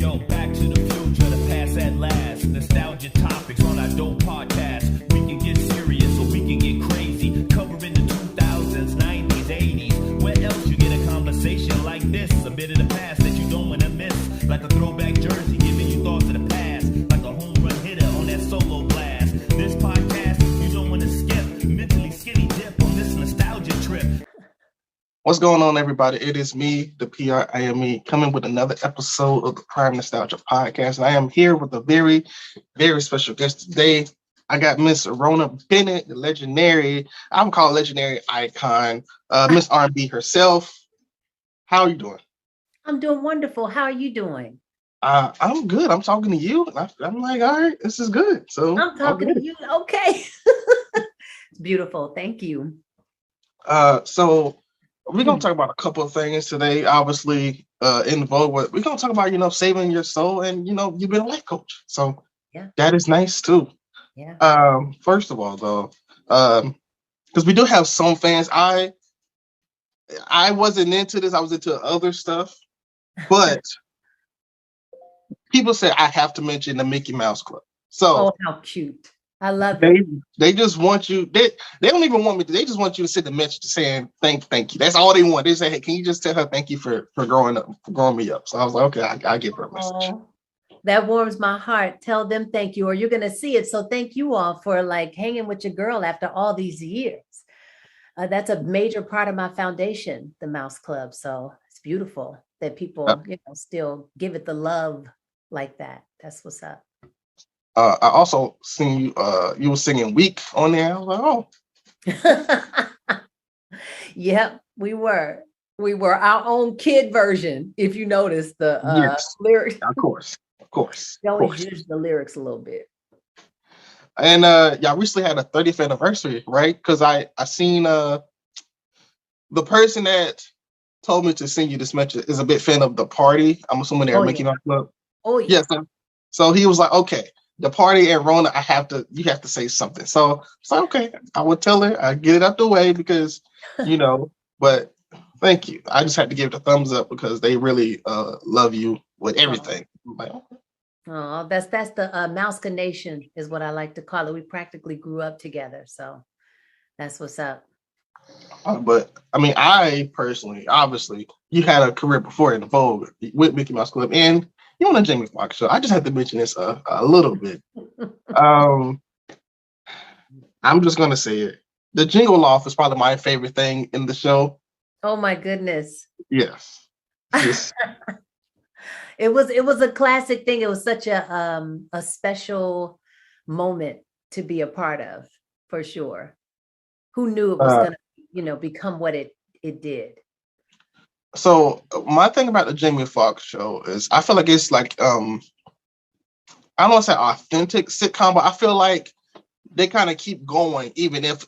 Yo, back to the future, the past at last. Nostalgia topics on our dope podcast. We can get serious or we can get crazy. Covering the 2000s, 90s, 80s. Where else you get a conversation like this? A bit of the past that you don't want to miss. Like a throwback jersey giving you thoughts of the past. Like a home run hitter on that solo blast. This podcast, you don't want to skip. Mentally skinny dip on this nostalgia trip. What's going on, everybody? It is me, the PRIME, coming with another episode of the Prime Nostalgia Podcast. And I am here with a very, very special guest today. I got Miss Rhona Bennett, the legendary, I'm called legendary icon, Miss R&B herself. How are you doing? I'm doing wonderful. How are you doing? I'm good. I'm talking to you. I'm like, all right, this is good. So I'm talking to you. Okay. It's beautiful. Thank you. So we're going to talk about a couple of things today, obviously, in Vogue. We're going to talk about, saving your soul and, you've been a life coach. So yeah, that is nice, too. Yeah. First of all, though, because we do have some fans. I wasn't into this. I was into other stuff. But people say I have to mention the Mickey Mouse Club. So, oh, how cute. I love it. They just want you. They don't even want me to. They just want you to send a message saying thank you. That's all they want. They say, hey, can you just tell her thank you for growing me up? So I was like, okay, I give her a message. Oh, that warms my heart. Tell them thank you, or you're gonna see it. So thank you all for hanging with your girl after all these years. That's a major part of my foundation, the Mouse Club. So it's beautiful that people, still give it the love like that. That's what's up. I also seen you. You were singing "Weak" on there. I was like, oh. Yep, we were our own kid version. If you notice the yes, lyrics, of course. They always use the lyrics a little bit. And y'all recently had a 30th anniversary, right? Because I seen the person that told me to send you this message is a big fan of the party. I'm assuming they're Mickey Mouse Club. Oh yeah. Yes. So he was like, okay. The party and Rhona, you have to say something. So it's like, okay, I would tell her, I get it out the way because, but thank you. I just had to give it a thumbs up because they really love you with everything. Oh, that's the Mouse Nation is what I like to call it. We practically grew up together. So that's what's up. But I mean, I personally, obviously, you had a career before in the Vogue with Mickey Mouse Club and you on the Jamie Foxx show. I just had to mention this a little bit. I'm just gonna say it. The Jingle off is probably my favorite thing in the show. Oh my goodness. Yes. It was a classic thing. It was such a special moment to be a part of, for sure. Who knew it was gonna, become what it did? So my thing about the Jamie Foxx show is I feel like it's like I don't want to say authentic sitcom, but I feel like they kind of keep going even if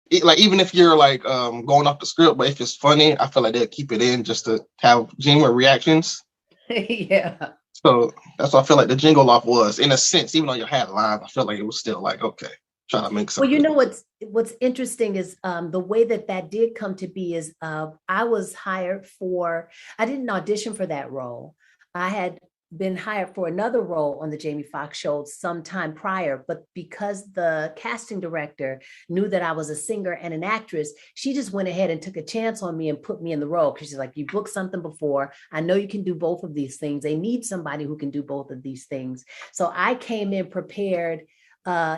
you're like going off the script, but if it's funny, I feel like they'll keep it in just to have genuine reactions. Yeah. So that's what I feel like the Jingle off was, in a sense, even though you had lines, I feel like it was still like, okay, trying to make something. Well, what's interesting is the way that did come to be is I was hired I didn't audition for that role. I had been hired for another role on the Jamie Foxx show sometime prior, but because the casting director knew that I was a singer and an actress, she just went ahead and took a chance on me and put me in the role because she's like, you booked something before. I know you can do both of these things. They need somebody who can do both of these things. So I came in prepared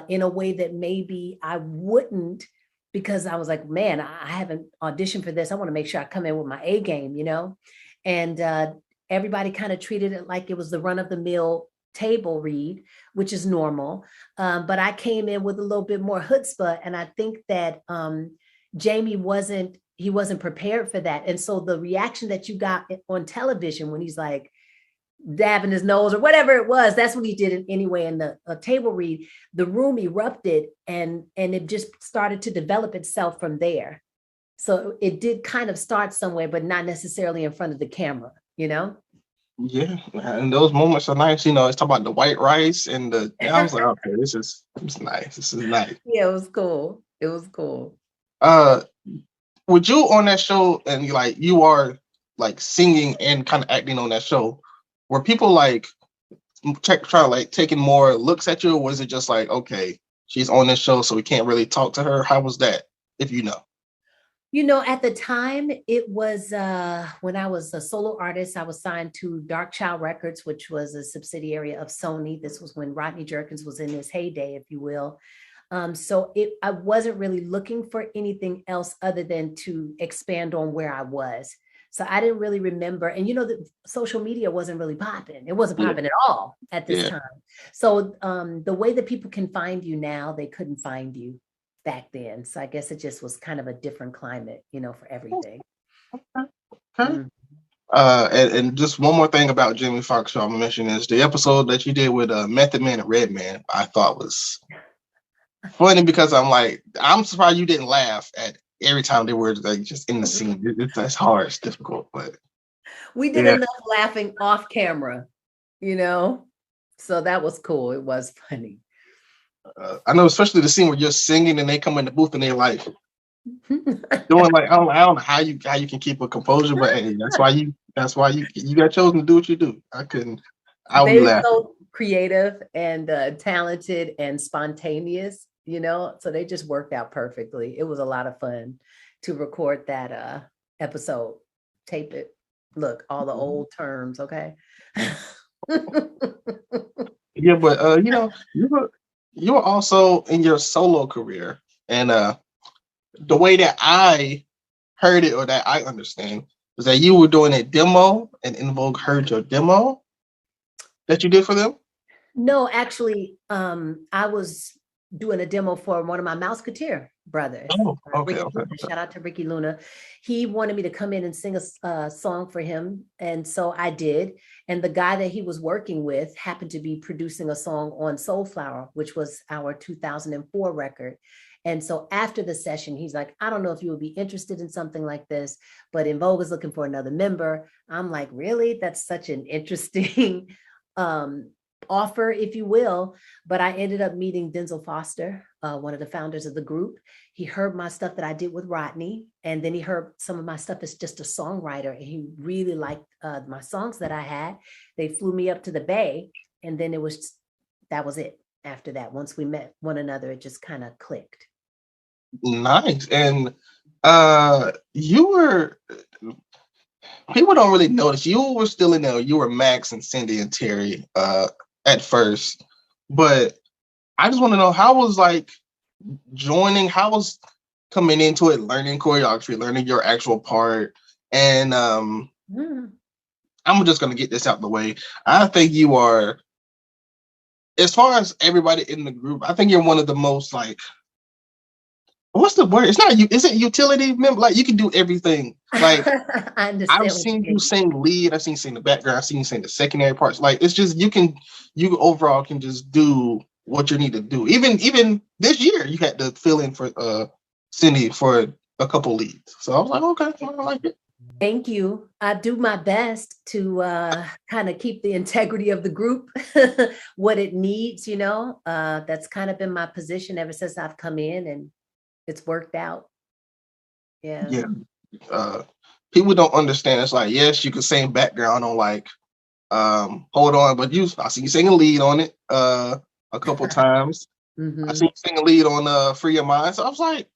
in a way that maybe I wouldn't, because I was like, man, I haven't auditioned for this. I want to make sure I come in with my A game, and everybody kind of treated it like it was the run-of-the-mill table read, which is normal. But I came in with a little bit more chutzpah, and I think that Jamie wasn't prepared for that. And so the reaction that you got on television when he's like dabbing his nose or whatever it was, that's what he did anyway in the table read, the room erupted and it just started to develop itself from there. So it did kind of start somewhere, but not necessarily in front of the camera. Yeah, and those moments are nice. It's talking about the white rice and I was like, okay, this is nice. This is nice. Yeah, it was cool. Would you on that show and you are like singing and kind of acting on that show? were people like try to like taking more looks at you, or was it just like, okay, she's on this show, so we can't really talk to her? How was that, if you know? At the time, it was when I was a solo artist, I was signed to Dark Child Records, which was a subsidiary of Sony. This was when Rodney Jerkins was in his heyday, if you will. So I wasn't really looking for anything else other than to expand on where I was. So I didn't really remember. And the social media wasn't really popping. It wasn't popping at all at this time. So the way that people can find you now, they couldn't find you back then. So I guess it just was kind of a different climate, for everything. Okay. And just one more thing about Jamie Foxx show I'm gonna mention is the episode that you did with Method Man and Redman. I thought was funny because I'm surprised you didn't laugh at every time they were like just in the scene. That's hard, it's difficult, but we did enough laughing off camera, so that was cool. It was funny. I know, especially the scene where you're singing and they come in the booth and they're like doing like I don't know how you can keep a composure, but hey, that's why you got chosen to do what you do. I would be laughing. So creative and talented and spontaneous, so they just worked out perfectly. It was a lot of fun to record that episode, tape it. Look, all the old terms, okay? Yeah, but you were also in your solo career, and the way that I heard it or that I understand was that you were doing a demo, and In Vogue heard your demo that you did for them. No, actually, I was doing a demo for one of my Mousketeer brothers. Oh, okay. Shout out to Ricky Luna. He wanted me to come in and sing a song for him. And so I did. And the guy that he was working with happened to be producing a song on Soulflower, which was our 2004 record. And so after the session, he's like, I don't know if you would be interested in something like this, but In Vogue is looking for another member. I'm like, really? That's such an interesting offer, if you will. But I ended up meeting Denzel Foster, one of the founders of the group. He heard my stuff that I did with Rodney, and then he heard some of my stuff as just a songwriter, and he really liked my songs that I had. They flew me up to the Bay, and then that was it. After that, once we met one another, it just kind of clicked. Nice. And people don't really notice you were still in there. You were Max and Cindy and Terry at first, but I just want to know how was how was coming into it, learning choreography, learning your actual part, and I'm just gonna get this out the way. I think you are, as far as everybody in the group, I think you're one of the most what's the word? It's not you. Is it utility? Like you can do everything. Like I understand. I've seen you sing lead. I've seen you sing the background. I've seen you sing the secondary parts. Like it's just you overall can just do what you need to do. Even this year, you had to fill in for Cindy for a couple leads. So I was like, okay, I like it. Thank you. I do my best to kind of keep the integrity of the group, what it needs. That's kind of been my position ever since I've come in, and it's worked out. Yeah. People don't understand. It's like, yes, you can sing background on Hold On, but I see you sing a lead on it a couple times. I see you sing a lead on Free Your Mind. So I was like,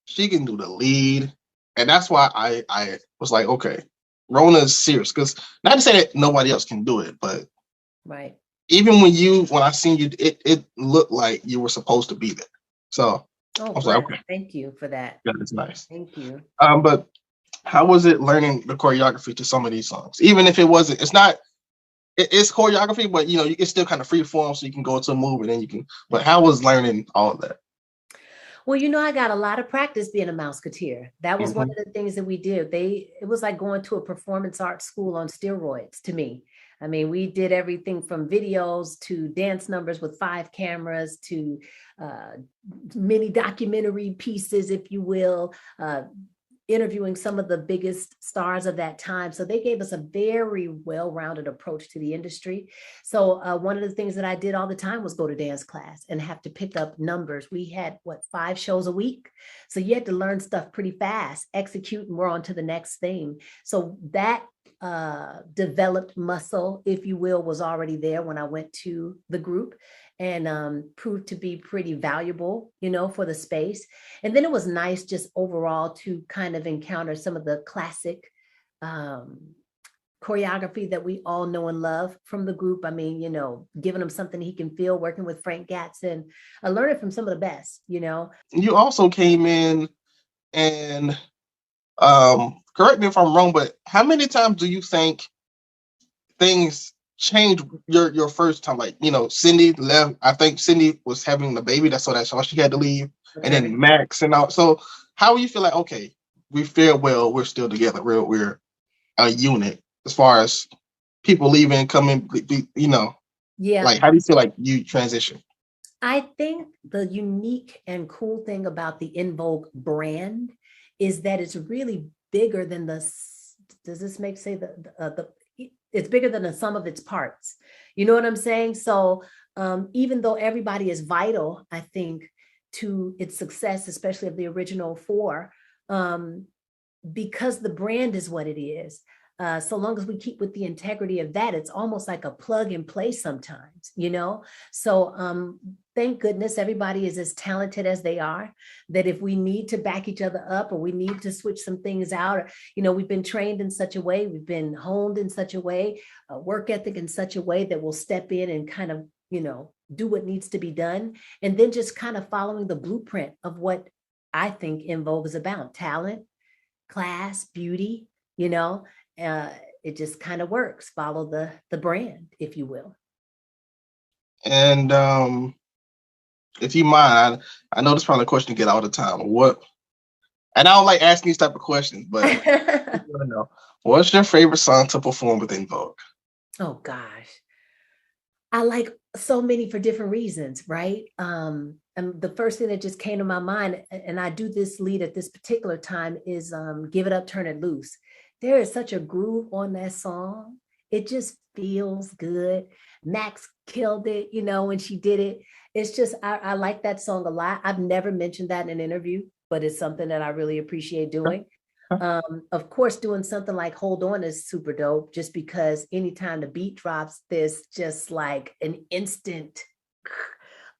she can do the lead. And that's why I was like, okay, Rhona is serious. Because not to say that nobody else can do it, but right. Even when I seen you, it looked like you were supposed to be there. So I was like, okay. Thank you for that. Yeah, it's nice. Thank you. But how was it learning the choreography to some of these songs? Even if it's choreography, but it's still kind of free form, so you can go into a move and then you can. But how was learning all of that? Well, I got a lot of practice being a Mousketeer. That was one of the things that we did. It was like going to a performance art school on steroids to me. I mean, we did everything from videos to dance numbers with 5 cameras to mini documentary pieces, if you will, interviewing some of the biggest stars of that time. So they gave us a very well-rounded approach to the industry. So one of the things that I did all the time was go to dance class and have to pick up numbers. We had 5 shows a week. So you had to learn stuff pretty fast, execute, and we're on to the next thing. So that developed muscle, if you will, was already there when I went to the group, and proved to be pretty valuable, for the space. And then it was nice just overall to kind of encounter some of the classic choreography that we all know and love from the group. I mean, giving him something he can feel, working with Frank Gatson, learning from some of the best. You also came in and correct me if I'm wrong, but how many times do you think things changed your first time? Like, Cindy left. I think Cindy was having the baby. That's why she had to leave. Okay. And then Max and all. So how you feel like, okay, we fare well, we're still together. We're a unit as far as people leaving, coming, Yeah. Like, how do you feel like you transition? I think the unique and cool thing about the In Vogue brand is that it's really bigger than does this make say it's bigger than the sum of its parts. You know what I'm saying? So even though everybody is vital, I think, to its success, especially of the original four, because the brand is what it is. So long as we keep with the integrity of that, it's almost like a plug and play sometimes, So thank goodness everybody is as talented as they are, that if we need to back each other up or we need to switch some things out, we've been trained in such a way, we've been honed in such a way, work ethic in such a way that we'll step in and kind of, do what needs to be done. And then just kind of following the blueprint of what I think In Vogue is about: talent, class, beauty, it just kind of works. Follow the brand, if you will. And if you mind, I know this is probably a question you get all the time. And I don't like asking these type of questions, but I want to know, what's your favorite song to perform with In Vogue? Oh gosh, I like so many for different reasons, right? And the first thing that just came to my mind, and I do this lead at this particular time, is Give It Up, Turn It Loose. There is such a groove on that song. It just feels good. Max killed it, when she did it. It's just, I like that song a lot. I've never mentioned that in an interview, but it's something that I really appreciate doing. Of course, doing something like Hold On is super dope, just because anytime the beat drops, there's just like an instant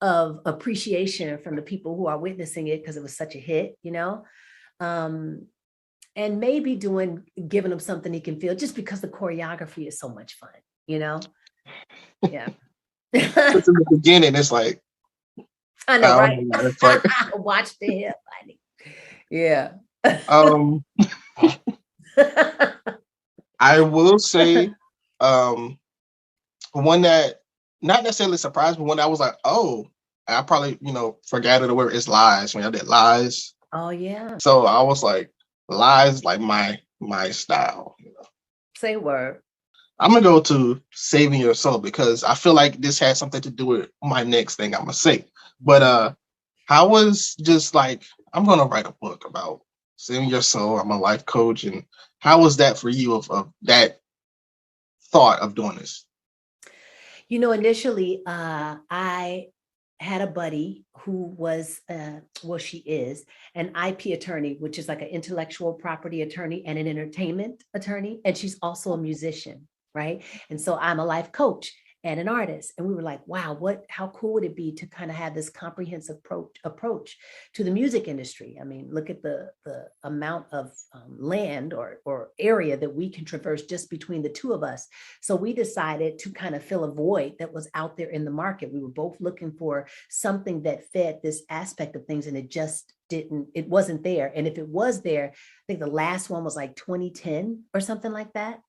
of appreciation from the people who are witnessing it because it was such a hit, and maybe giving him something he can feel, just because the choreography is so much fun, Yeah. It's in the beginning, it's like, I know, right? It's like, watch the hip, honey. Yeah. I will say, one that not necessarily surprised me, one that I was like, oh, I probably, forgot the word is Lies when I did Lies. Oh yeah. So I was like, Lies, like my style. Say word. I'm gonna go to Saving Your Soul because I feel like this has something to do with my next thing I'm gonna say. But I was just like, I'm gonna write a book about saving your soul. I'm a life coach, and how was that for you of that thought of doing this? Initially, I had a buddy who was, she is an IP attorney, which is like an intellectual property attorney and an entertainment attorney. And she's also a musician, right? And so I'm a life coach and an artist. And we were like, wow, how cool would it be to kind of have this comprehensive approach to the music industry? I mean, look at the amount of land or area that we can traverse just between the two of us. So we decided to kind of fill a void that was out there in the market. We were both looking for something that fed this aspect of things, and it wasn't there. And if it was there, I think the last one was like 2010 or something like that.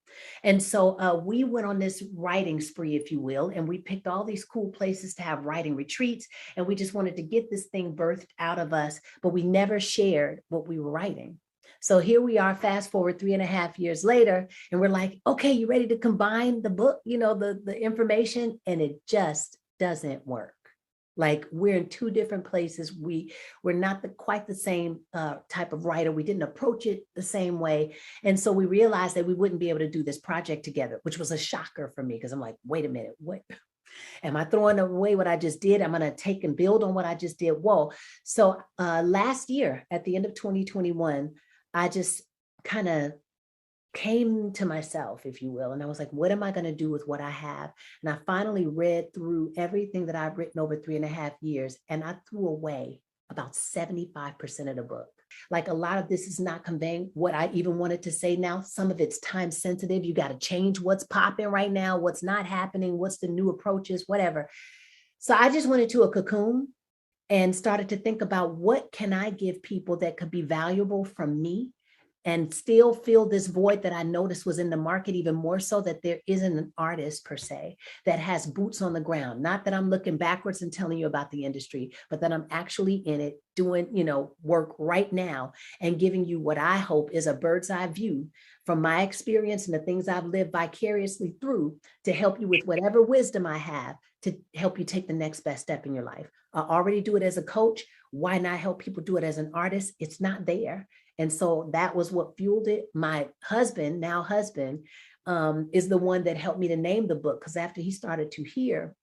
And so we went on this writing spree, if you will, and we picked all these cool places to have writing retreats. And we just wanted to get this thing birthed out of us, but we never shared what we were writing. So here we are, fast forward 3.5 years later, and we're like, okay, you ready to combine the book, the information? And it just doesn't work. Like, we're in two different places. We're not quite the same type of writer. We didn't approach it the same way. And so we realized that we wouldn't be able to do this project together, which was a shocker for me, because I'm like, wait a minute, what? Am I throwing away what I just did? I'm going to take and build on what I just did. Whoa. So last year, at the end of 2021, I just kind of came to myself, if you will. And I was like, what am I going to do with what I have? And I finally read through everything that I've written over 3.5 years, and I threw away about 75% of the book. Like, a lot of this is not conveying what I even wanted to say now. Some of it's time sensitive. You got to change what's popping right now, what's not happening, what's the new approaches, whatever. So I just went into a cocoon and started to think about, what can I give people that could be valuable from me and still fill this void that I noticed was in the market, even more so that there isn't an artist per se that has boots on the ground. Not that I'm looking backwards and telling you about the industry, but that I'm actually in it doing, work right now and giving you what I hope is a bird's eye view from my experience and the things I've lived vicariously through to help you with whatever wisdom I have to help you take the next best step in your life. I already do it as a coach. Why not help people do it as an artist? It's not there. And so that was what fueled it. My husband, now husband, is the one that helped me to name the book, because after he started to hear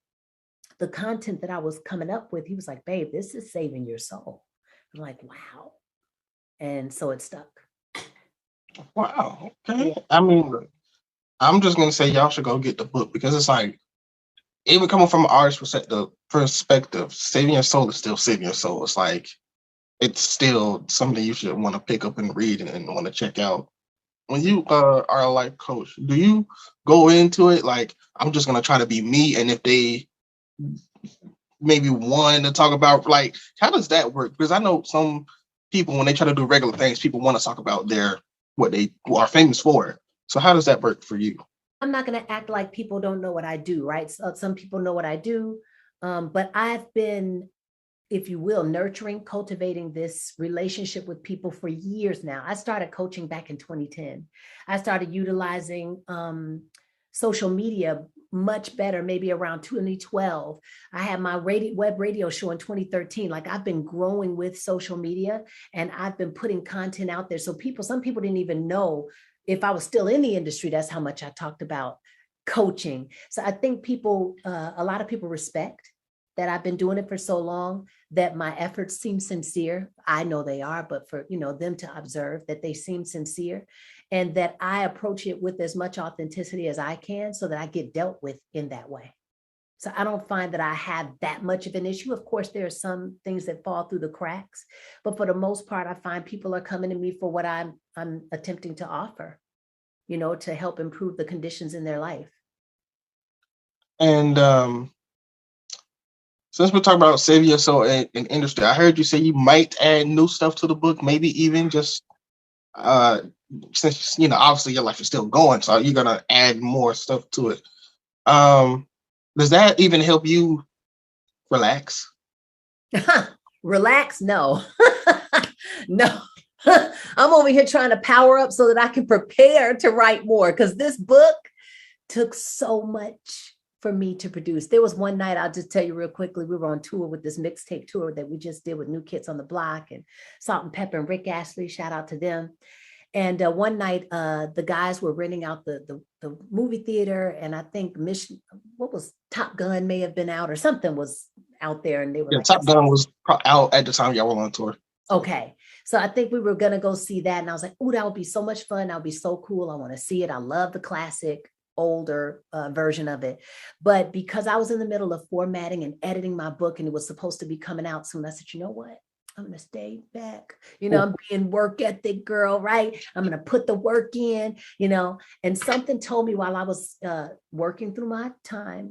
the content that I was coming up with, he was like, babe, this is saving your soul. I'm like, wow. And so it stuck. Wow. Okay. Yeah. I mean, look, I'm just gonna say y'all should go get the book, because it's like, even coming from an artist perspective, saving your soul is still saving your soul. It's like, it's still something you should want to pick up and read and want to check out. When you are a life coach, do you go into it like, I'm just gonna try to be me, and if they maybe want to talk about, like, how does that work? Because I know some people, when they try to do regular things, people want to talk about what they are famous for. So how does that work for you? I'm not going to act like people don't know what I do, right? So some people know what I do, but I've been, if you will, nurturing, cultivating this relationship with people for years now. I started coaching back in 2010. I started utilizing social media much better, maybe around 2012. I had my web radio show in 2013. Like, I've been growing with social media, and I've been putting content out there. So some people didn't even know if I was still in the industry. That's how much I talked about coaching. So I think a lot of people respect that I've been doing it for so long, that my efforts seem sincere. I know they are, but for them to observe that they seem sincere, and that I approach it with as much authenticity as I can, so that I get dealt with in that way. So I don't find that I have that much of an issue. Of course, there are some things that fall through the cracks, but for the most part, I find people are coming to me for what I'm attempting to offer, to help improve the conditions in their life. And since we're talking about saving your soul in industry, I heard you say you might add new stuff to the book, maybe even just since obviously your life is still going, so you're gonna add more stuff to it. Does that even help you relax? Relax? No. No. I'm over here trying to power up so that I can prepare to write more, because this book took so much for me to produce. There was one night, I'll just tell you real quickly, we were on tour with this mixtape tour that we just did with New Kids on the Block and Salt and Pepper and Rick Astley, shout out to them. And one night, the guys were renting out the movie theater, and I think Top Gun may have been out, or something was out there, and they were Top Gun was out at the time y'all were on tour. Okay. So I think we were going to go see that. And I was like, oh, that would be so much fun. That would be so cool. I want to see it. I love the classic older version of it. But because I was in the middle of formatting and editing my book, and it was supposed to be coming out soon, I said, you know what? I'm going to stay back. I'm being work ethic girl, right? I'm going to put the work in, and something told me while I was working through my time,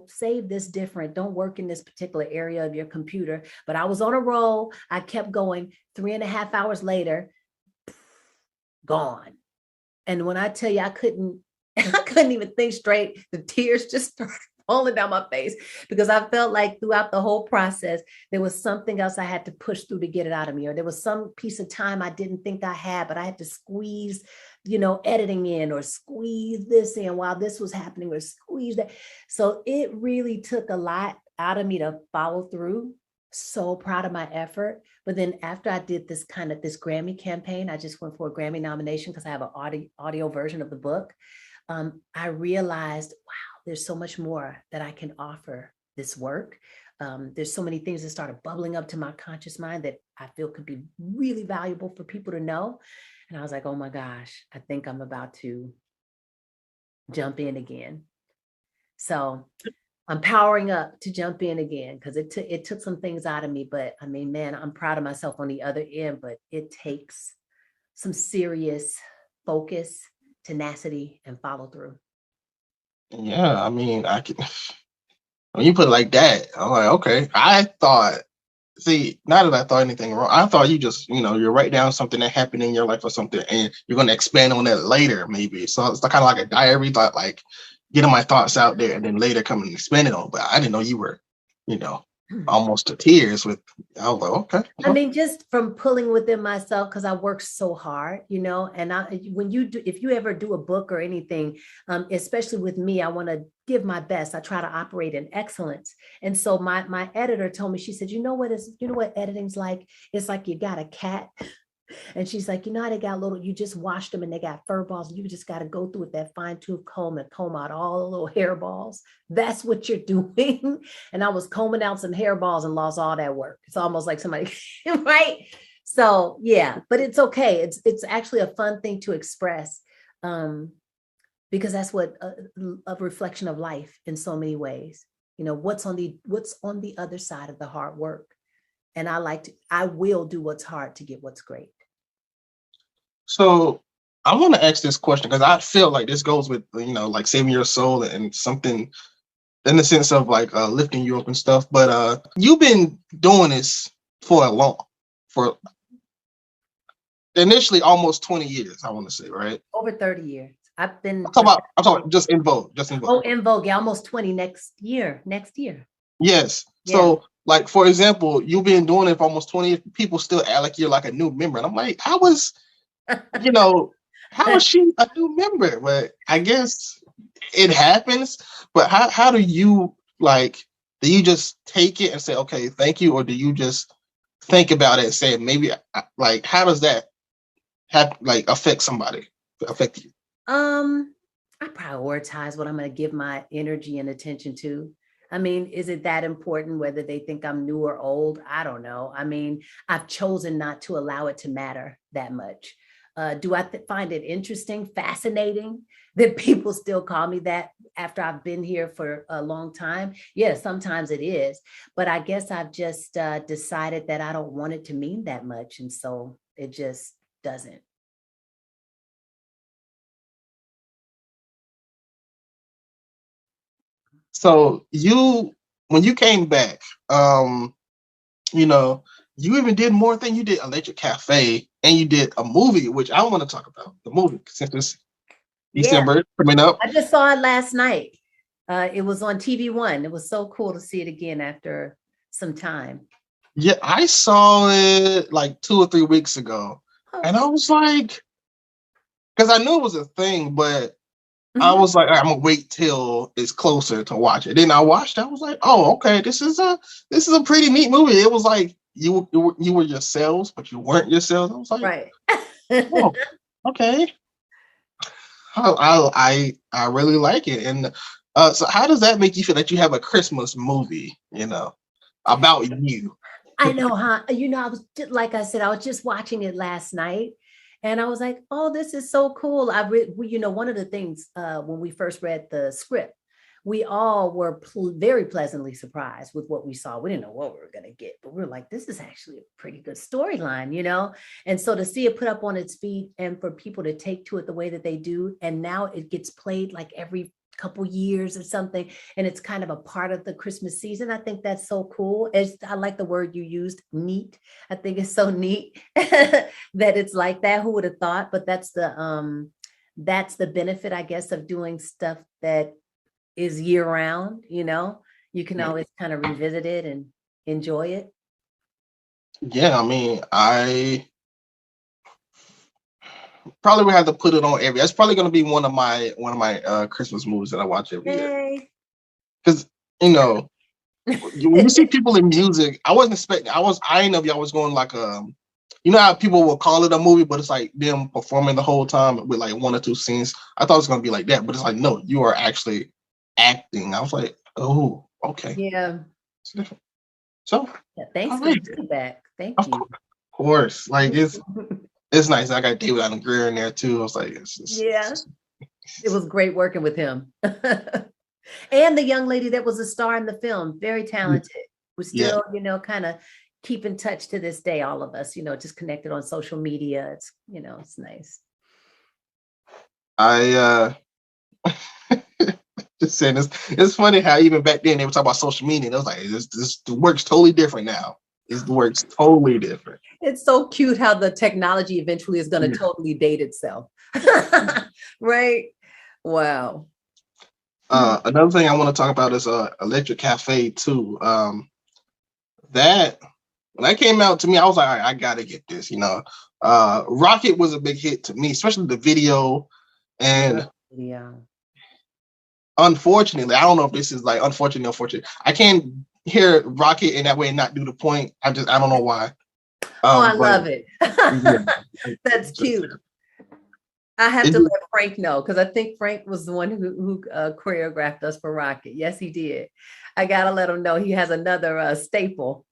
save this different. Don't work in this particular area of your computer. But I was on a roll. I kept going. 3.5 hours later, gone. And when I tell you, I couldn't even think straight. The tears just started falling down my face, because I felt like throughout the whole process, there was something else I had to push through to get it out of me, or there was some piece of time I didn't think I had, but I had to squeeze, editing in, or squeeze this in while this was happening, or squeeze that. So it really took a lot out of me to follow through. So proud of my effort. But then after I did this Grammy campaign, I just went for a Grammy nomination because I have an audio version of the book. I realized, wow, there's so much more that I can offer this work. There's so many things that started bubbling up to my conscious mind that I feel could be really valuable for people to know. And I was like, oh my gosh, I think I'm about to jump in again. So I'm powering up to jump in again because it took some things out of me. But I mean, man, I'm proud of myself on the other end, but it takes some serious focus, tenacity, and follow through. Yeah, I mean, I can. When you put it like that, I'm like, okay. I thought, see, not that I thought anything wrong. I thought you just, you write down something that happened in your life or something, and you're going to expand on that later, maybe. So it's kind of like a diary, thought, like getting my thoughts out there, and then later come and expand it on. But I didn't know you were, almost to tears with. I was like, okay. I mean, just from pulling within myself because I worked so hard, and if you ever do a book or anything, especially with me, I want to give my best. I try to operate in excellence. And so my editor told me, she said, you know what editing's like? It's like you got a cat. And she's like, how they got you just washed them and they got fur balls. You just got to go through with that fine tooth comb and comb out all the little hair balls. That's what you're doing. And I was combing out some hair balls and lost all that work. It's almost like somebody, right? So yeah, but it's okay. It's actually a fun thing to express because that's what a reflection of life in so many ways. What's on the other side of the hard work. And I will do what's hard to get what's great. So I want to ask this question because I feel like this goes with, like saving your soul and something in the sense of like lifting you up and stuff. But you've been doing this for initially almost 20 years, I want to say, right? Over 30 years. I'm talking just in Vogue. Oh, in Vogue, yeah, almost 20 next year. Yes. Yeah. So, like, for example, you've been doing it for almost 20 years. People still act like you're like a new member. And I'm like, how is she a new member? But I guess it happens. But how do you just take it and say, okay, thank you? Or do you just think about it and say, maybe, how does that affect you? I prioritize what I'm going to give my energy and attention to. I mean, is it that important whether they think I'm new or old? I don't know. I mean, I've chosen not to allow it to matter that much. Do I find it interesting, fascinating that people still call me that after I've been here for a long time? Yeah, sometimes it is. But I guess I've just decided that I don't want it to mean that much. And so it just doesn't. So when you came back, you even did more things. You did Electric Cafe and you did a movie, which I want to talk about the movie since it's December coming up. I just saw it last night. It was on TV One. It was so cool to see it again after some time. Yeah, I saw it like 2 or 3 weeks ago. Oh. And I was like, because I knew it was a thing, but I was like, I'm gonna wait till it's closer to watch it. Then I watched it. I was like, oh, okay, this is a pretty neat movie. It was like you were yourselves, but you weren't yourselves. I was like, right. Oh, okay. I really like it. And so how does that make you feel that you have a Christmas movie, about you? I know, huh? I was like I said, I was just watching it last night. And I was like, oh, this is so cool. One of the things when we first read the script, we all were very pleasantly surprised with what we saw. We didn't know what we were going to get, but we were like, this is actually a pretty good storyline, And so to see it put up on its feet and for people to take to it the way that they do, and now it gets played like every couple years or something, and it's kind of a part of the Christmas season. I think that's so cool. I like the word you used, neat. I think it's so neat that it's like that. Who would have thought? But that's the benefit, I guess, of doing stuff that is year round. You can always kind of revisit it and enjoy it. Yeah, I mean, I probably would have to put it on that's probably going to be one of my Christmas movies that I watch every year. Because when you see people in music, I wasn't expecting. I didn't know if y'all was going like how people will call it a movie, but it's like them performing the whole time with like 1 or 2 scenes. I thought it was going to be like that, but it's like no, you are actually acting. I was like, oh, okay, yeah, it's different. So thanks for the feedback. Thank you. Of course, like it's It's nice. I got David Allen Greer in there too. I was like, Yeah, it was great working with him. And the young lady that was a star in the film, very talented. We're yeah. still, kind of keep in touch to this day, all of us, just connected on social media. It's, it's nice. I just saying this. It's funny how even back then they were talking about social media. And it was like, this works totally different now. This works totally different. It's so cute how the technology eventually is going to totally date itself. Right? Wow. Another thing I want to talk about is Electric Cafe too. That when that came out to me, I was like, all right, I gotta get this. Rocket was a big hit to me, especially the video. And yeah, unfortunately, I don't know if this is like unfortunate. I can't hear Rocket in that way and not do the point. I don't know why. I love it. Yeah. That's cute. I have to let Frank know, because I think Frank was the one who choreographed us for Rocket. Yes, he did. I gotta let him know he has another staple.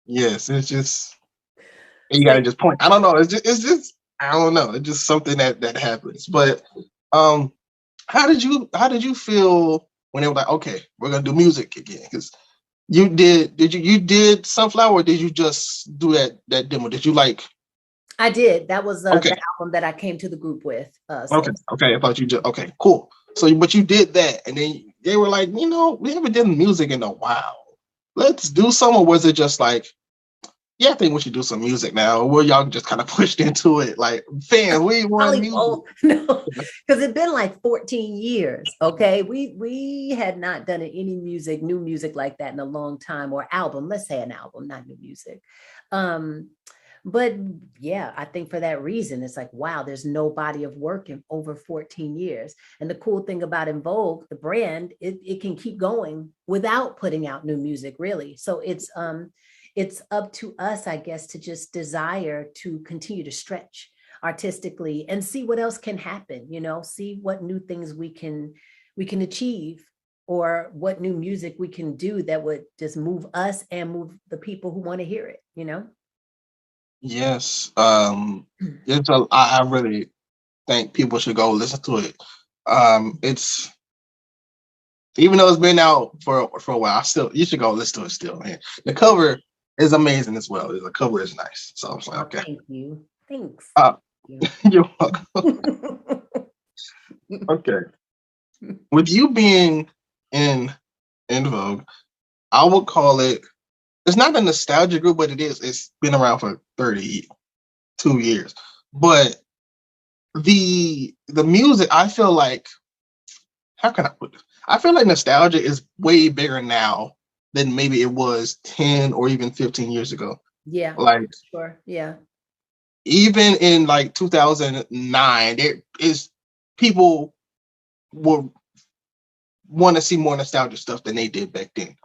Yes, it's just you gotta just point. I don't know. It's just I don't know. It's just something that happens. But how did you feel when they were like, okay, we're gonna do music again? Because you did Sunflower, or did you just do that demo? Did you like? I did. That was the Okay. album that I came to the group with. Okay. I thought you just okay, cool. So, but you did that, and then they were like, we haven't done music in a while. Let's do some. Or was it just like, yeah, I think we should do some music now? Or were y'all just kind of pushed into it, like, fans, we want music? No, because it'd been like 14 years. Okay, we had not done any new music like that in a long time, or album. Let's say an album, not new music. But yeah, I think for that reason, it's like, wow, there's no body of work in over 14 years. And the cool thing about En Vogue, the brand, it can keep going without putting out new music, really. So it's up to us, I guess, to just desire to continue to stretch artistically and see what else can happen, see what new things we can achieve, or what new music we can do that would just move us and move the people who want to hear it, Yes. I really think people should go listen to it. It's even though it's been out for a while, you should go listen to it still, man. The cover is amazing as well. The cover is nice. So I was like, okay. Thank you. Thanks. You're welcome. Okay. With you being in Vogue, I would call it, it's not a nostalgia group, but it's been around for 32 years. But the music, I feel like, how can I put this? I feel like nostalgia is way bigger now than maybe it was 10 or even 15 years ago. Yeah. Like, sure. Yeah. Even in like 2009, there is people will want to see more nostalgic stuff than they did back then.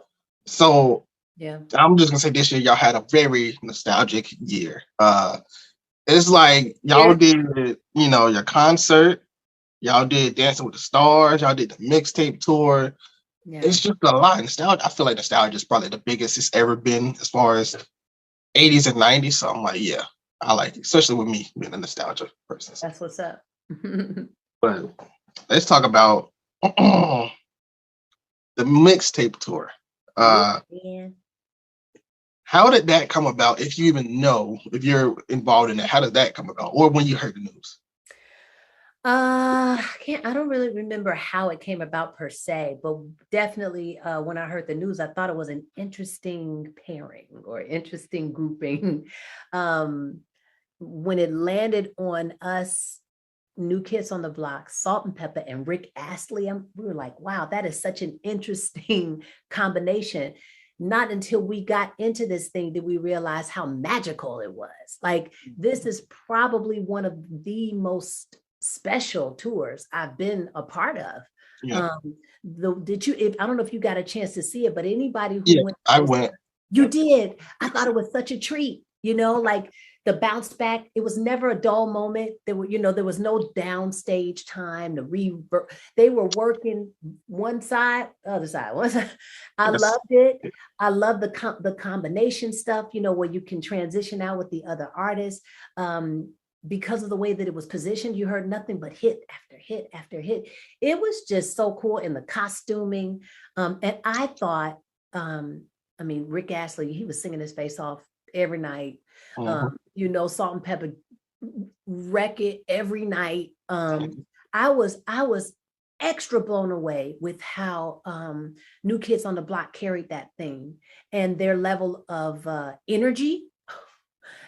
So yeah, I'm just gonna say this year y'all had a very nostalgic year. It's like y'all did, your concert, y'all did Dancing with the Stars, y'all did the mixtape tour. Yeah. It's just a lot of nostalgia. I feel like nostalgia is probably the biggest it's ever been as far as 80s and 90s. So I'm like, yeah, I like it, especially with me being a nostalgia person. That's what's up. But let's talk about the mixtape tour. How did that come about? If you even know, if you're involved in it, how did that come about? Or when you heard the news? I don't really remember how it came about per se, but definitely when I heard the news, I thought it was an interesting pairing or interesting grouping. When it landed on us, New Kids on the Block, Salt and Pepper, and Rick Astley, we were like, wow, that is such an interesting combination. Not until we got into this thing did we realize how magical it was. Like, this is probably one of the most special tours I've been a part of. Yeah. I don't know if you got a chance to see it, but anybody who went, I went. You did. I thought it was such a treat, like the bounce back. It was never a dull moment. There was no downstage time, the reverb. They were working one side, other side, one side. I loved it. I love the combination stuff, where you can transition out with the other artists. because of the way that it was positioned, you heard nothing but hit after hit after hit. It was just so cool in the costuming. And I thought, I mean, Rick Astley, he was singing his face off every night. You know, Salt and Pepper wreck it every night. I was extra blown away with how New Kids on the Block carried that thing and their level of energy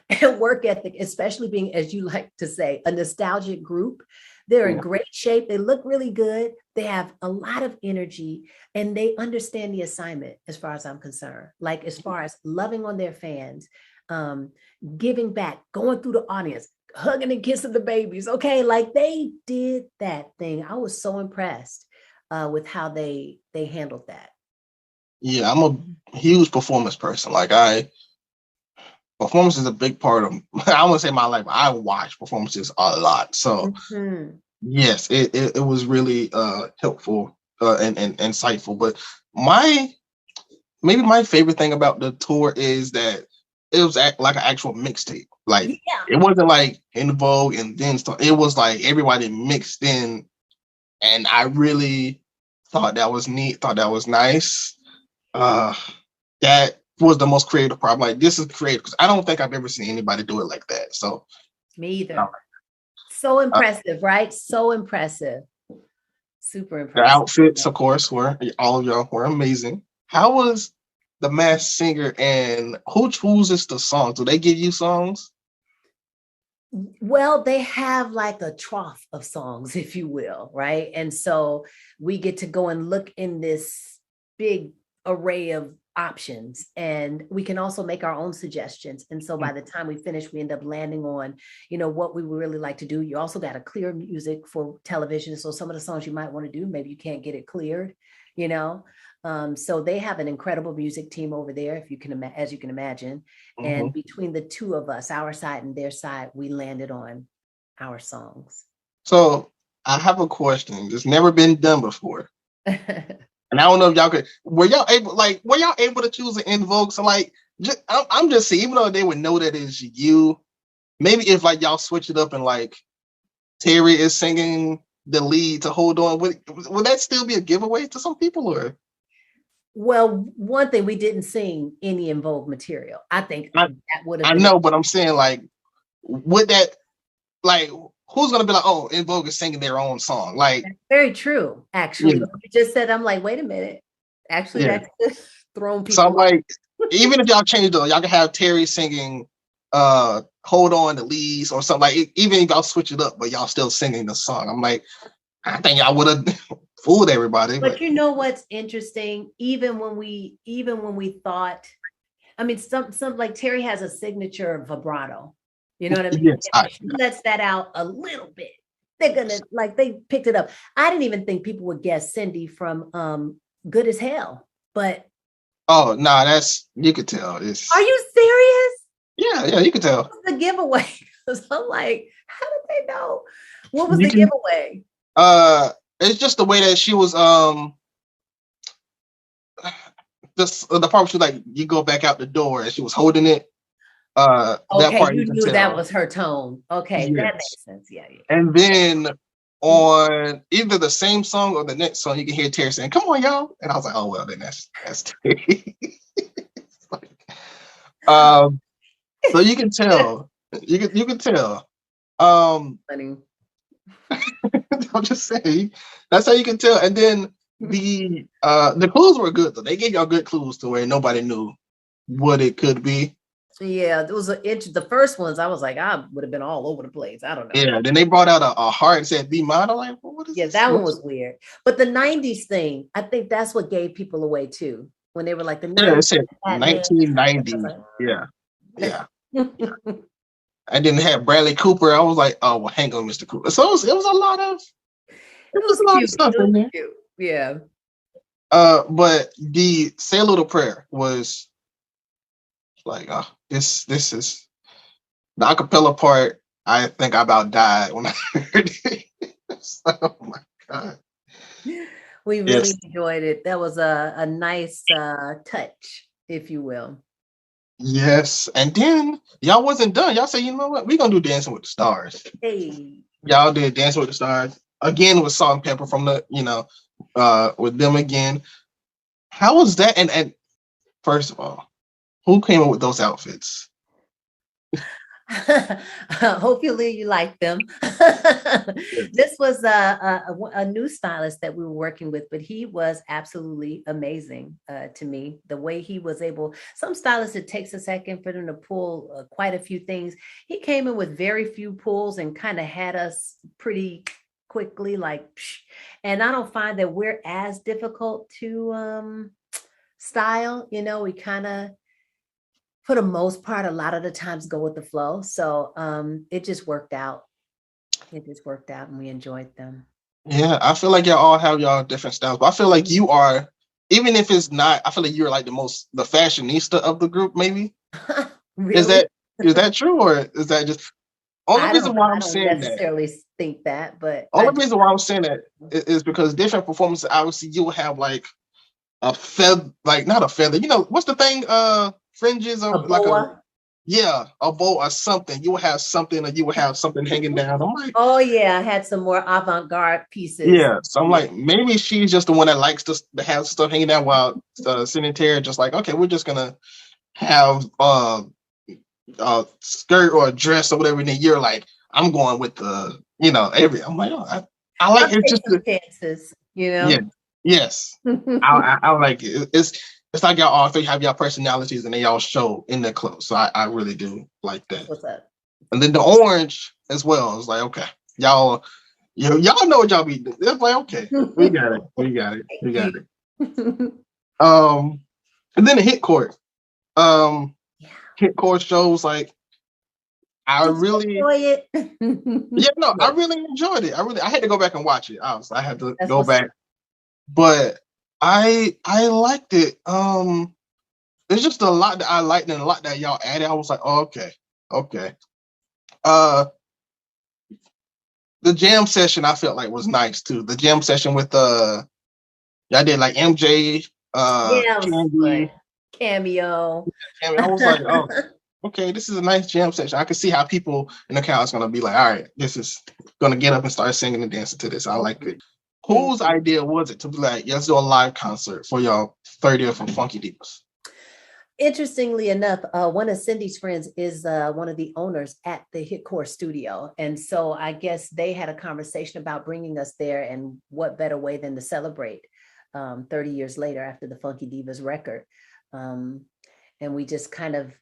and work ethic, especially being, as you like to say, a nostalgic group. They're in great shape. They look really good. They have a lot of energy and they understand the assignment as far as I'm concerned. Like as far as loving on their fans, giving back, going through the audience, hugging and kissing the babies. Okay, like they did that thing. I was so impressed with how they handled that. Yeah, I'm a huge performance person. Like performance is a big part of, I wouldn't say my life, but I watch performances a lot. So yes, it was really helpful and insightful. But maybe my favorite thing about the tour is that it was like an actual mixtape. Like it wasn't like in Vogue and then stuff. It was like everybody mixed in, and I really thought that was neat. Thought that was nice. That was the most creative part. Like this is creative because I don't think I've ever seen anybody do it like that. So me either. So impressive, right? So impressive. Super impressive. The outfits, of course, all of y'all were amazing. How was the Masked Singer and who chooses the songs? Do they give you songs? Well, they have like a trough of songs, if you will, right? And so we get to go and look in this big array of options, and we can also make our own suggestions. And so by the time we finish, we end up landing on, what we would really like to do. You also got to clear music for television. So some of the songs you might want to do, maybe you can't get it cleared, so they have an incredible music team over there, if you can, as you can imagine. And between the two of us, our side and their side, we landed on our songs. So I have a question. It's never been done before. And I don't know if y'all were y'all able to choose an En Vogue? So like, I'm just saying, even though they would know that it's you, maybe if like y'all switch it up and like Terry is singing the lead to Hold On, would that still be a giveaway to some people or? Well, one thing, we didn't sing any En Vogue material. I think that would have been. I know, but I'm saying like, would that, like, who's gonna be like, oh, En Vogue is singing their own song? Like, that's very true. Actually, you just said, I'm like, wait a minute. Actually, that's just throwing people. So I'm like, even if y'all change though, y'all can have Terry singing Hold On the leads or something. Like, even if y'all switch it up, but y'all still singing the song. I'm like, I think y'all would have fooled everybody. But you know what's interesting? Even when we thought, I mean, some like Terry has a signature vibrato. You know what I mean? Yes, she lets that out a little bit. They're gonna they picked it up. I didn't even think people would guess Cindy from Good as Hell, but oh no, you could tell. Are you serious? Yeah, you could tell. What was the giveaway? Because I'm like, how did they know? What was the giveaway? It's just the way that she was the part where she like you go back out the door and she was holding it. Okay, that part you knew that was her tone. Okay, yes. That makes sense. Yeah. And then on either the same song or the next song, you can hear Terry saying, "Come on, y'all!" And I was like, "Oh well, then that's Terry." So you can tell. You can tell. Funny. I'm just saying. That's how you can tell. And then the clues were good though. They gave y'all good clues to where nobody knew what it could be. Yeah, it was the first ones. I was like, I would have been all over the place. I don't know. Yeah, then they brought out a heart and said B minor. Like, well, what is this? That one was weird. But the 90s thing, I think that's what gave people away too. When they were like the 90s. Yeah, it said 1990. Yeah. I didn't have Bradley Cooper. I was like, oh well, hang on, Mr. Cooper. So it was a lot of stuff in there. Cute. Yeah. But the Say a Little Prayer was like, this is the acapella part. I think I about died when I heard it. Oh my God. We really enjoyed it. That was a nice touch, if you will. Yes. And then y'all wasn't done. Y'all say, you know what? We're gonna do Dancing with the Stars. Hey. Y'all did Dancing with the Stars. Again with Salt and Pepper from the, with them again. How was that? And first of all, who came up with those outfits? Hopefully you like them. This was a new stylist that we were working with, but he was absolutely amazing to me. The way he was able, some stylists, it takes a second for them to pull quite a few things. He came in with very few pulls and kind of had us pretty quickly, like, psh. And I don't find that we're as difficult to style. We kind of, for the most part, a lot of the times go with the flow. So it just worked out. It just worked out and we enjoyed them. Yeah, I feel like y'all all have y'all different styles, but I feel like you are, even if it's not, I feel like you're like the fashionista of the group, maybe. Is Really? that true, or is that just only reason why I I'm don't saying that? necessarily think that, but I Only reason why I'm saying that is because different performances, obviously, you will have like a feather, like not a feather. What's the thing? Fringes a or like boa. a bow or something. You will have something, or you will have something hanging down. I'm like, Oh yeah, I had some more avant-garde pieces. yeah. So I'm Yeah. like, maybe she's just the one that likes to have stuff hanging down while Sanitary just like, okay, we're just gonna have a skirt or a dress or whatever. And then you're like, I'm going with the, every. I'm like, oh, I like I'll it. take Just some chances, yeah, yes. I like it. It's like y'all all three have y'all personalities and they all show in their clothes. So I really do like That's that. what's up. And then the orange as well. It's like, okay, y'all, y'all know what y'all be doing. It's like, okay, we got it. We got it. We got Thank it. you. And then the hit court. Um, Yeah. hit court shows like I Did you really, enjoy it? yeah, no, I Good. really enjoyed it. I had to go back and watch it. Honestly, I had to That's go what's up. back, but I liked it. There's just a lot that I liked and a lot that y'all added. I was like, oh, okay, okay. Uh, the jam session I felt like was nice too. The jam session with y'all did like MJ, Yeah, it was fun. Candy, Cameo. Cammy. I was like, oh, okay, this is a nice jam session. I can see how people in the crowd is gonna be like, all right, this is gonna get up and start singing and dancing to this. I like it. Thank Whose you. idea was it to be like, let's do a live concert for y'all 30th from Funky Divas? Interestingly enough, one of Cindy's friends is one of the owners at the Hit Core studio. And so I guess they had a conversation about bringing us there, and what better way than to celebrate 30 years later after the Funky Divas record. Um, and we just kind of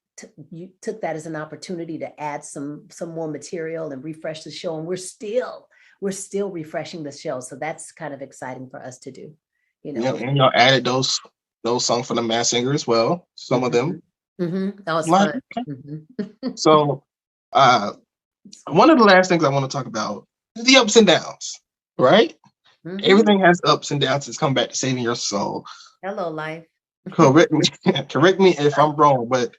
took that as an opportunity to add some more material and refresh the show. And we're still refreshing the show. So that's kind of exciting for us to do, Yeah, with. and y'all added those songs for the Mass Singer as well. Some of them. That was Like, fun. okay. So one of the last things I want to talk about is the ups and downs, right? Everything has ups and downs. It's come back to saving your soul. Hello, life. Correct me, correct me if I'm wrong, but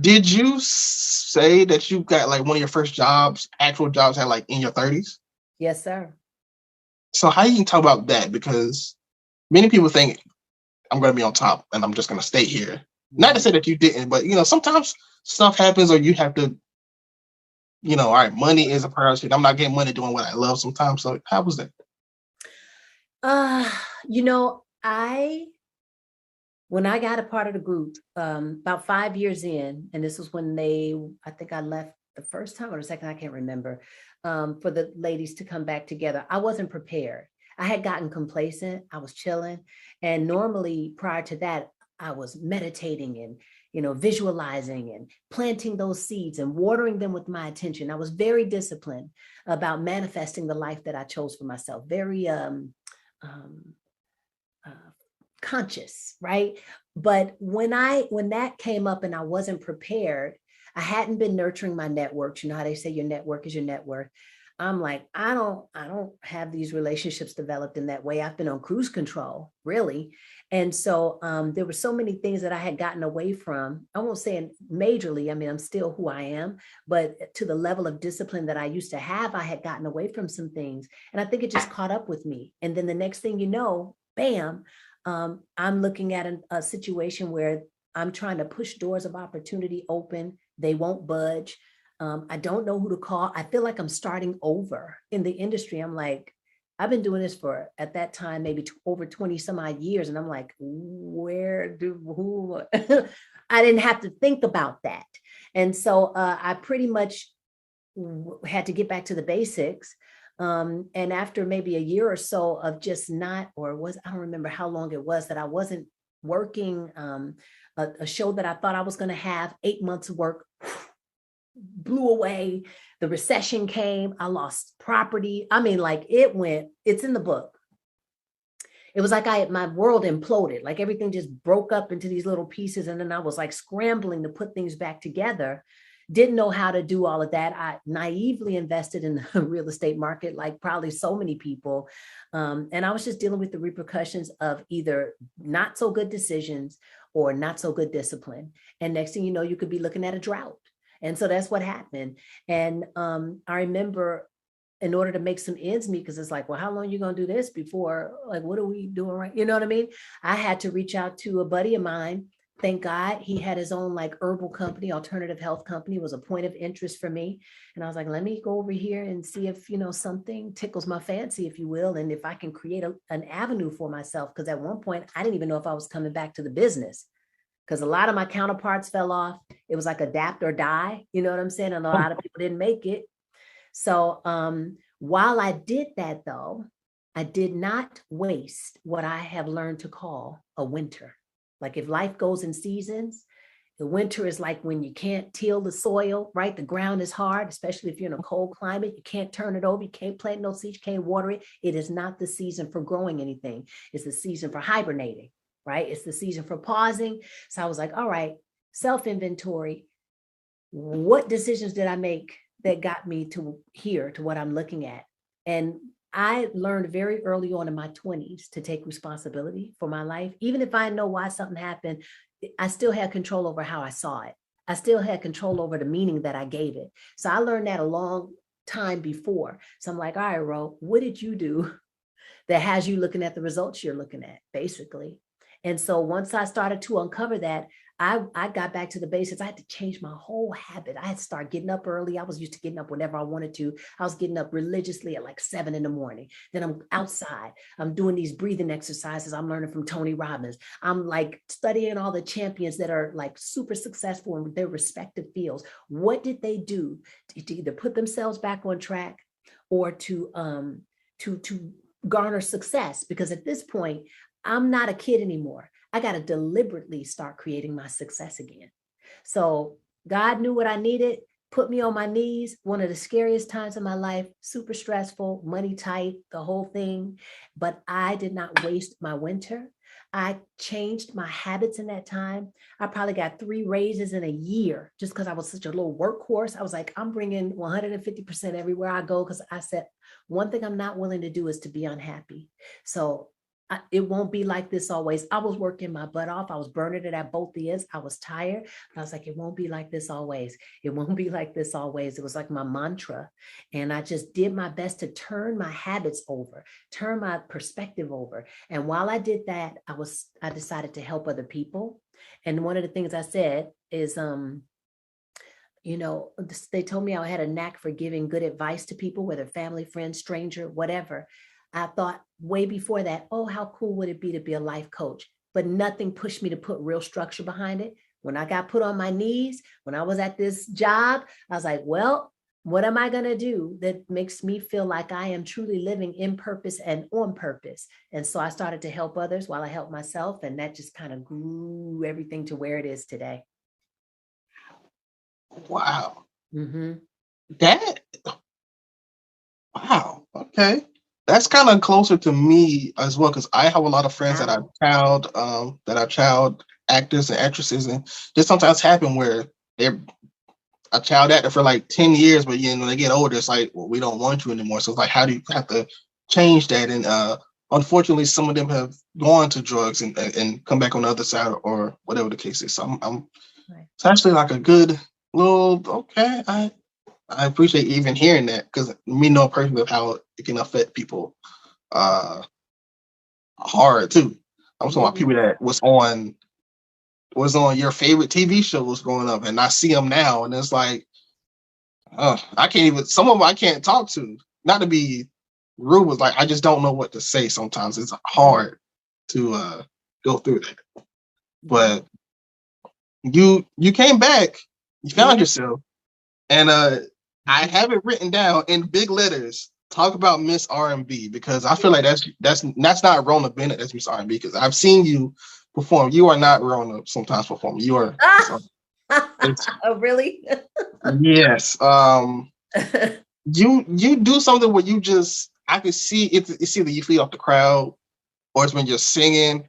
did you say that you got like one of your first jobs, actual jobs, had like in your 30s? Yes, sir. So how you can talk about that? Because many people think I'm going to be on top and I'm just going to stay here. Not to say that you didn't, but sometimes stuff happens or you have to, all right, money is a priority. I'm not getting money doing what I love sometimes. So how was that? Uh, you know, when I got a part of the group, about 5 years in, and this was when I think I left the first time or the second, I can't remember, for the ladies to come back together. I wasn't prepared. I had gotten complacent. I was chilling. And normally prior to that, I was meditating and, visualizing and planting those seeds and watering them with my attention. I was very disciplined about manifesting the life that I chose for myself. Very, um, uh, conscious, right? But when that came up and I wasn't prepared, I hadn't been nurturing my networks. You know how they say your network is your net worth. I'm like, I don't have these relationships developed in that way. I've been on cruise control, really. And so there were so many things that I had gotten away from. I won't say majorly. I mean, I'm still who I am, but to the level of discipline that I used to have, I had gotten away from some things. And I think it just caught up with me. And then the next thing you know, bam, I'm looking at a situation where I'm trying to push doors of opportunity open. They won't budge. I don't know who to call. I feel like I'm starting over in the industry. I'm like, I've been doing this for, at that time, maybe over 20 some odd years. And I'm like, who? I didn't have to think about that. And so I pretty much had to get back to the basics. And after maybe a year or so of just not, I don't remember how long it was that I wasn't working, a show that I thought I was going to have 8 months of work blew away. The recession came. I lost property. I mean, like it's in the book. It was like my world imploded, like everything just broke up into these little pieces. And then I was like scrambling to put things back together. Didn't know how to do all of that. I naively invested in the real estate market, like probably so many people. And I was just dealing with the repercussions of either not so good decisions or not so good discipline. And next thing you know, you could be looking at a drought. And so that's what happened. And I remember, in order to make some ends meet, because it's like, well, how long are you going to do this before, like, what are we doing right? You know what I mean? I had to reach out to a buddy of mine. Thank God he had his own like herbal company, alternative health company, was a point of interest for me. And I was like, let me go over here and see if, something tickles my fancy, if you will. And if I can create an avenue for myself. Because at one point, I didn't even know if I was coming back to the business, because a lot of my counterparts fell off. It was like adapt or die. You know what I'm saying? And a lot of people didn't make it. So while I did that, though, I did not waste what I have learned to call a winter. Like if life goes in seasons, the winter is like when you can't till the soil, right? The ground is hard, especially if you're in a cold climate. You can't turn it over. You can't plant no seeds. You can't water it. It is not the season for growing anything. It's the season for hibernating, right? It's the season for pausing. So I was like, all right, self-inventory. What decisions did I make that got me to here, to what I'm looking at? And I learned very early on in my 20s to take responsibility for my life. Even if I know why something happened, I still had control over how I saw it. I still had control over the meaning that I gave it. So I learned that a long time before. So I'm like, all right, Ro, what did you do that has you looking at the results you're looking at, basically? And so once I started to uncover that, I got back to the basics. I had to change my whole habit. I had to start getting up early. I was used to getting up whenever I wanted to. I was getting up religiously at like 7 a.m. Then I'm outside. I'm doing these breathing exercises. I'm learning from Tony Robbins. I'm like studying all the champions that are like super successful in their respective fields. What did they do to either put themselves back on track or to garner success? Because at this point, I'm not a kid anymore. I got to deliberately start creating my success again. So God knew what I needed, put me on my knees. One of the scariest times of my life, super stressful, money tight, the whole thing. But I did not waste my winter. I changed my habits in that time. I probably got 3 raises in a year just because I was such a little workhorse. I was like, I'm bringing 150% everywhere I go, because I said, one thing I'm not willing to do is to be unhappy. So it won't be like this always. I was working my butt off. I was burning it at both ends. I was tired. But I was like, it won't be like this always. It won't be like this always. It was like my mantra. And I just did my best to turn my habits over, turn my perspective over. And while I did that, I decided to help other people. And one of the things I said is, they told me I had a knack for giving good advice to people, whether family, friend, stranger, whatever. I thought way before that, oh, how cool would it be to be a life coach? But nothing pushed me to put real structure behind it. When I got put on my knees, when I was at this job, I was like, well, what am I going to do that makes me feel like I am truly living in purpose and on purpose? And so I started to help others while I helped myself. And that just kind of grew everything to where it is today. Wow. Mm-hmm. Wow. Okay. That's kind of closer to me as well, because I have a lot of friends that are child actors and actresses, and just sometimes happen where they're a child actor for like 10 years, but when they get older, it's like, well, we don't want you anymore. So it's like, how do you have to change that? And unfortunately, some of them have gone to drugs and come back on the other side, or whatever the case is. So it's actually like a good little, okay, I appreciate even hearing that, because me know personally how it can affect people hard too. I'm talking about people that was on was on your favorite TV shows growing up, and I see them now, and it's like, I can't even. Some of them I can't talk to. Not to be rude, was like I just don't know what to say. Sometimes it's hard to go through that. But you came back, you found yourself, and I have it written down in big letters. Talk about Miss R&B, because I feel like that's not Rhona Bennett, that's Miss R&B, because I've seen you perform. You are not Rhona sometimes performing. You are. Oh, really? Yes. You do something where you just, I can see it's either you feed off the crowd, or it's when you're singing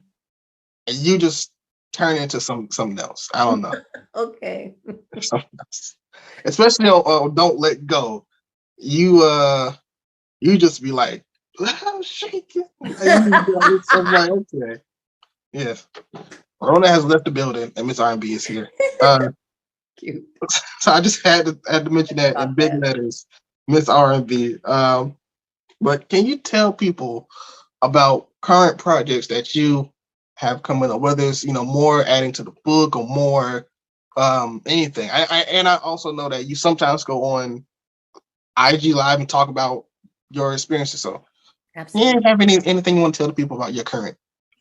and you just turn into something else. I don't know. Okay. Something else. Especially on Don't Let Go. You just be like, oh, shake it. I'm like, okay. Yes. Rhona has left the building and Miss R&B is here. Cute. So I just had to mention that in big letters, Miss R&B. But can you tell people about current projects that you have coming up, whether it's more adding to the book or more anything? I also know that you sometimes go on IG Live and talk about your experiences. So, Absolutely. you have anything you want to tell the people about your current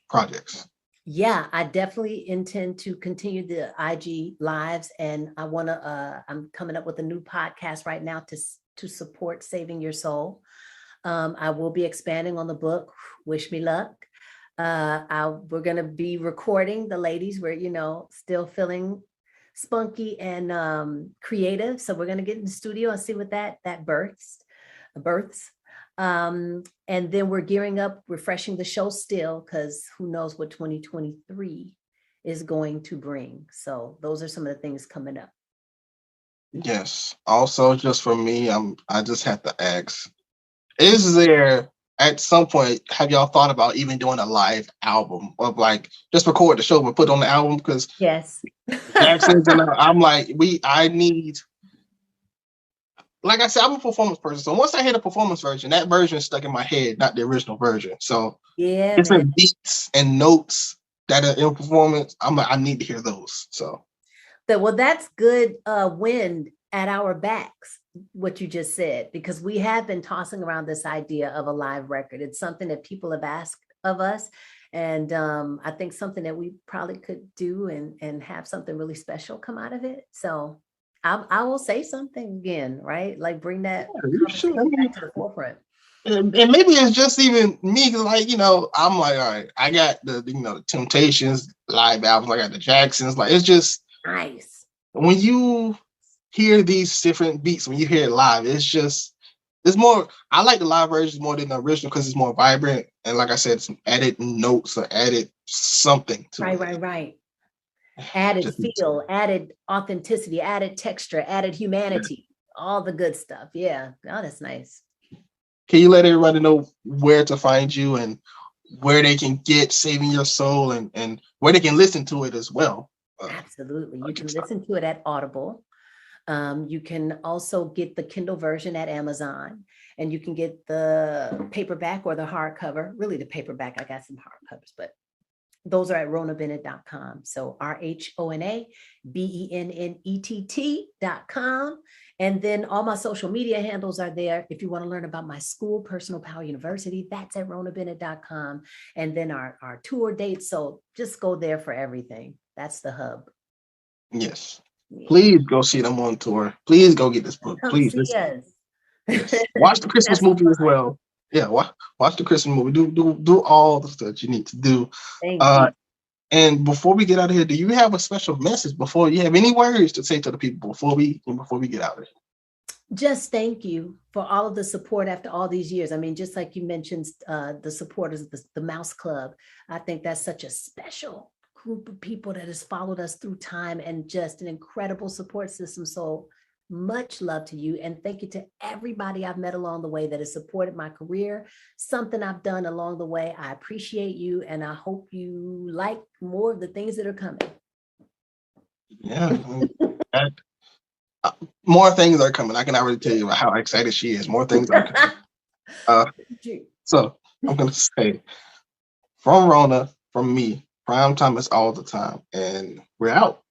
projects? Yeah, I definitely intend to continue the IG lives, and I want to. I'm coming up with a new podcast right now to support saving your soul. I will be expanding on the book. Wish me luck. We're going to be recording the ladies. We're still feeling spunky and creative, so we're going to get in the studio and see what that births. And then we're gearing up, refreshing the show still, because who knows what 2023 is going to bring. So those are some of the things coming up. Yes. Also, just for me, I just have to ask, is there at some point, have y'all thought about even doing a live album of like just record the show but put on the album? Because yes, Jackson's and I'm like, I need, like I said, I'm a performance person. So once I hear the performance version, that version is stuck in my head, not the original version. So yeah, different beats and notes that are in performance, I'm like, I need to hear those. So that's good wind at our backs, what you just said, because we have been tossing around this idea of a live record. It's something that people have asked of us. And I think something that we probably could do and have something really special come out of it. So I will say something again, right? Like bring that conversation back to the forefront. And maybe it's just even me, because I'm like, all right, I got the Temptations live albums, I got the Jacksons. Like, it's just nice when you hear these different beats, when you hear it live, it's more. I like the live versions more than the original because it's more vibrant, and like I said, some added notes or added something to it. Right. Added feel, added authenticity, added texture, added humanity, all the good stuff. Yeah, that's nice. Can you let everybody know where to find you and where they can get Saving Your Soul and where they can listen to it as well? Absolutely. You can listen to it at Audible. You can also get the Kindle version at Amazon, and you can get the paperback or the hardcover. Really, the paperback, I got some hardcovers, but those are at RhonaBennett.com. So RHONABENNETT.com. And then all my social media handles are there. If you want to learn about my school, Personal Power University, that's at RhonaBennett.com. And then our tour dates. So just go there for everything. That's the hub. Yes. Yeah. Please go see them on tour. Please go get this book. Please. Yes. Watch the Christmas movie as well. Yeah, watch the Christmas movie. Do all the stuff you need to do. Thank you. And before we get out of here, do you have a special message before you have any words to say to the people before we get out of here? Just thank you for all of the support after all these years. I mean, just like you mentioned, the supporters of the Mouse Club. I think that's such a special group of people that has followed us through time and just an incredible support system. So much love to you. And thank you to everybody I've met along the way that has supported my career, something I've done along the way. I appreciate you. And I hope you like more of the things that are coming. Yeah. More things are coming. I can already tell you how excited she is. More things are coming. So I'm going to say, from Rhona, from me, Prime time is all the time. And we're out.